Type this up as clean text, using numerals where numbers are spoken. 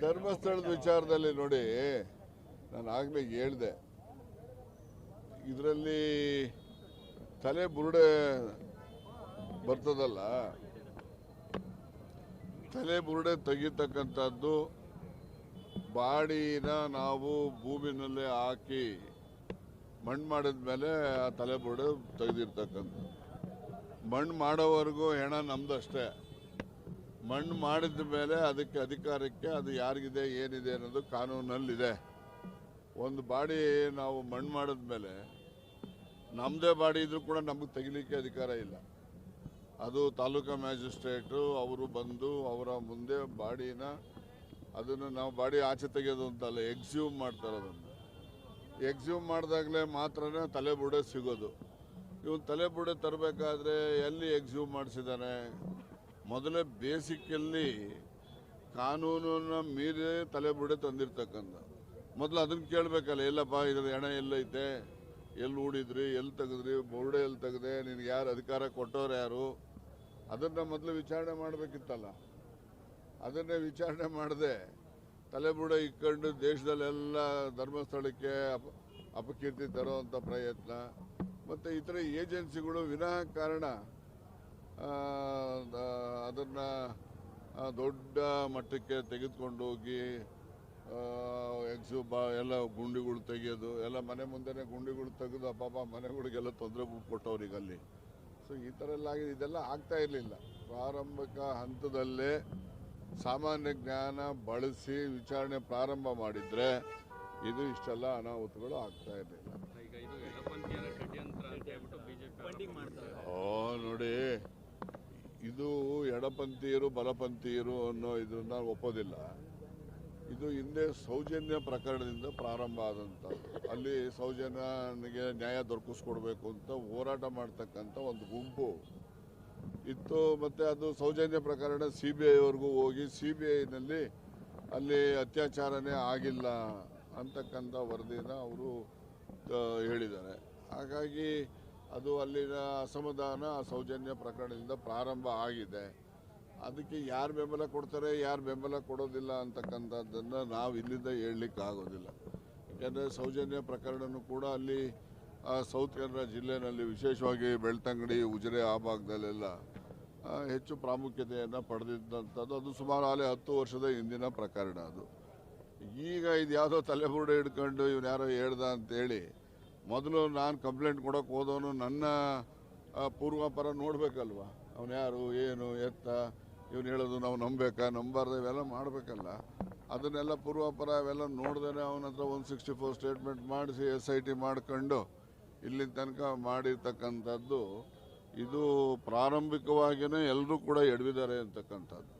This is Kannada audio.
ಧರ್ಮಸ್ಥಳದ ವಿಚಾರದಲ್ಲಿ ನೋಡಿ, ನಾನು ಆಗಲೇ ಹೇಳಿದೆ, ಇದರಲ್ಲಿ ತಲೆ ಬುರುಡೆ ಬರ್ತದಲ್ಲ, ತಲೆ ಬುರುಡೆ ತೆಗಿತಕ್ಕಂಥದ್ದು ಬಾಡಿನ ನಾವು ಭೂಮಿನಲ್ಲೇ ಹಾಕಿ ಮಣ್ಣು ಮಾಡಿದ ಮೇಲೆ ಆ ತಲೆ ಬುರುಡೆ ತೆಗೆದಿರ್ತಕ್ಕಂಥದ್ದು. ಮಣ್ಣು ಮಾಡೋವರೆಗೂ ಹೆಣ ನಮ್ದಷ್ಟೇ. ಮಣ್ಣು ಮಾಡಿದ ಮೇಲೆ ಅದಕ್ಕೆ ಅಧಿಕಾರಕ್ಕೆ ಅದು ಯಾರಿಗಿದೆ ಏನಿದೆ ಅನ್ನೋದು ಕಾನೂನಲ್ಲಿದೆ. ಒಂದು ಬಾಡಿ ನಾವು ಮಣ್ಣು ಮಾಡಿದ ಮೇಲೆ ನಮ್ಮದೇ ಬಾಡಿ ಇದ್ರೂ ಕೂಡ ನಮಗೆ ತೆಗಿಲಿಕ್ಕೆ ಅಧಿಕಾರ ಇಲ್ಲ. ಅದು ತಾಲೂಕಾ ಮ್ಯಾಜಿಸ್ಟ್ರೇಟು ಅವರು ಬಂದು ಅವರ ಮುಂದೆ ಬಾಡಿನ ಅದನ್ನು ನಾವು ಬಾಡಿ ಆಚೆ ತೆಗೆಯೋದು ಅಂತಲ್ಲ, ಎಕ್ಸ್ಯೂಮ್ ಮಾಡ್ತಾರೆ. ಅದನ್ನು ಎಕ್ಸ್ಯೂಮ್ ಮಾಡಿದಾಗಲೇ ಮಾತ್ರನೇ ತಲೆ ಬುರುಡೆ ಸಿಗೋದು. ಇವನು ತಲೆ ಬುರುಡೆ ತರಬೇಕಾದ್ರೆ ಎಲ್ಲಿ ಎಕ್ಸ್ಯೂಮ್ ಮಾಡಿಸಿದ್ದಾನೆ? ಮೊದಲೇ ಬೇಸಿಕಲ್ಲಿ ಕಾನೂನನ್ನು ಮೀರಿ ತಲೆ ಬುರುಡೆ ತಂದಿರ್ತಕ್ಕಂಥ. ಮೊದಲು ಅದನ್ನು ಕೇಳಬೇಕಲ್ಲ, ಎಲ್ಲಪ್ಪ ಇದ್ರ ಹೆಣ ಎಲ್ಲೈತೆ, ಎಲ್ಲಿ ಹೂಡಿದ್ರಿ, ಎಲ್ಲಿ ತೆಗೆದ್ರಿ, ಬುರುಡೆ ಎಲ್ಲಿ ತೆಗೆದೆ, ನಿನಗೆ ಯಾರು ಅಧಿಕಾರ ಕೊಟ್ಟವ್ರು ಯಾರು, ಅದನ್ನು ಮೊದಲು ವಿಚಾರಣೆ ಮಾಡಬೇಕಿತ್ತಲ್ಲ. ಅದನ್ನೇ ವಿಚಾರಣೆ ಮಾಡದೆ ತಲೆ ಬುರುಡೆ ಇಟ್ಕೊಂಡು ದೇಶದಲ್ಲೆಲ್ಲ ಧರ್ಮಸ್ಥಳಕ್ಕೆ ಅಪಕೀರ್ತಿ ತರುವಂಥ ಪ್ರಯತ್ನ, ಮತ್ತು ಇತರ ಏಜೆನ್ಸಿಗಳು ವಿನಾಕಾರಣ ಅದನ್ನು ದೊಡ್ಡ ಮಟ್ಟಕ್ಕೆ ತೆಗೆದುಕೊಂಡು ಹೋಗಿ ಎಲ್ಲ ಗುಂಡಿಗಳು ತೆಗೆಯೋದು, ಎಲ್ಲ ಮನೆ ಮುಂದೆನೇ ಗುಂಡಿಗಳು ತೆಗೆದು ಪಾಪ ಮನೆಗಳಿಗೆಲ್ಲ ತೊಂದರೆ ಕೊಟ್ಟವ್ರಿಗೆ ಅಲ್ಲಿ. ಸೊ ಈ ಥರ ಎಲ್ಲ ಆಗಿದೆ. ಇದೆಲ್ಲ ಆಗ್ತಾ ಇರಲಿಲ್ಲ. ಪ್ರಾರಂಭಿಕ ಹಂತದಲ್ಲೇ ಸಾಮಾನ್ಯ ಜ್ಞಾನ ಬಳಸಿ ವಿಚಾರಣೆ ಪ್ರಾರಂಭ ಮಾಡಿದರೆ ಇದು ಇಷ್ಟೆಲ್ಲ ಅನಾಹುತಗಳು ಆಗ್ತಾ ಇರಲಿಲ್ಲ. ನೋಡಿ, ಇದು ಎಡಪಂಥೀಯರು ಬಲಪಂಥೀಯರು ಅನ್ನೋ ಇದನ್ನ ಒಪ್ಪೋದಿಲ್ಲ. ಇದು ಹಿಂದೆ ಸೌಜನ್ಯ ಪ್ರಕರಣದಿಂದ ಪ್ರಾರಂಭ ಆದಂಥದ್ದು. ಅಲ್ಲಿ ಸೌಜನ್ಯನಿಗೆ ನ್ಯಾಯ ದೊರಕಿಸ್ಕೊಡ್ಬೇಕು ಅಂತ ಹೋರಾಟ ಮಾಡ್ತಕ್ಕಂಥ ಒಂದು ಗುಂಪು ಇತ್ತು. ಮತ್ತು ಅದು ಸೌಜನ್ಯ ಪ್ರಕರಣ CBI ವರೆಗೂ ಹೋಗಿ CBIನಲ್ಲಿ ಅಲ್ಲಿ ಅತ್ಯಾಚಾರನೇ ಆಗಿಲ್ಲ ಅಂತಕ್ಕಂಥ ವರದಿನ ಅವರು ಹೇಳಿದ್ದಾರೆ. ಹಾಗಾಗಿ ಅದು ಅಲ್ಲಿನ ಅಸಮಾಧಾನ ಸೌಜನ್ಯ ಪ್ರಕರಣದಿಂದ ಪ್ರಾರಂಭ ಆಗಿದೆ. ಅದಕ್ಕೆ ಯಾರು ಬೆಂಬಲ ಕೊಡ್ತಾರೆ, ಯಾರು ಬೆಂಬಲ ಕೊಡೋದಿಲ್ಲ ಅಂತಕ್ಕಂಥದ್ದನ್ನು ನಾವು ಇಲ್ಲಿಂದ ಹೇಳಲಿಕ್ಕೆ ಆಗೋದಿಲ್ಲ. ಯಾಕೆಂದರೆ ಸೌಜನ್ಯ ಪ್ರಕರಣನೂ ಕೂಡ ಅಲ್ಲಿ ಸೌತ್ ಕನ್ನಡ ಜಿಲ್ಲೆಯಲ್ಲಿ ವಿಶೇಷವಾಗಿ ಬೆಳ್ತಂಗಡಿ, ಉಜಿರೆ ಆ ಭಾಗದಲ್ಲೆಲ್ಲ ಹೆಚ್ಚು ಪ್ರಾಮುಖ್ಯತೆಯನ್ನು ಪಡೆದಿದ್ದಂಥದ್ದು. ಅದು ಸುಮಾರು 10 ವರ್ಷದ ಹಿಂದಿನ ಪ್ರಕರಣ. ಅದು ಈಗ ಇದು ಯಾವುದೋ ತಲೆಬುರುಡೆ ಹಿಡ್ಕೊಂಡು ಇವನು ಯಾರೋ ಹೇಳ್ದ ಅಂತೇಳಿ ಮೊದಲು ನಾನು ಕಂಪ್ಲೇಂಟ್ ಕೊಡೋಕೆ ಹೋದವನು ನನ್ನ ಪೂರ್ವಾಪರ ನೋಡಬೇಕಲ್ವ. ಅವನು ಯಾರು, ಏನು, ಎತ್ತ, ಇವನು ಹೇಳೋದು ನಾವು ನಂಬಬೇಕಾ ನಂಬಾರ್ದು, ಇವೆಲ್ಲ ಮಾಡಬೇಕಲ್ಲ. ಅದನ್ನೆಲ್ಲ ಪೂರ್ವಾಪರ ಅವೆಲ್ಲ ನೋಡ್ದೇ ಅವನ ಹತ್ರ 164 ಸ್ಟೇಟ್ಮೆಂಟ್ ಮಾಡಿಸಿ SIT ಮಾಡ್ಕೊಂಡು ಇಲ್ಲಿ ತನಕ ಮಾಡಿರ್ತಕ್ಕಂಥದ್ದು. ಇದು ಪ್ರಾರಂಭಿಕವಾಗಿಯೇ ಎಲ್ಲರೂ ಕೂಡ ಎಡವಿದ್ದಾರೆ ಅಂತಕ್ಕಂಥದ್ದು.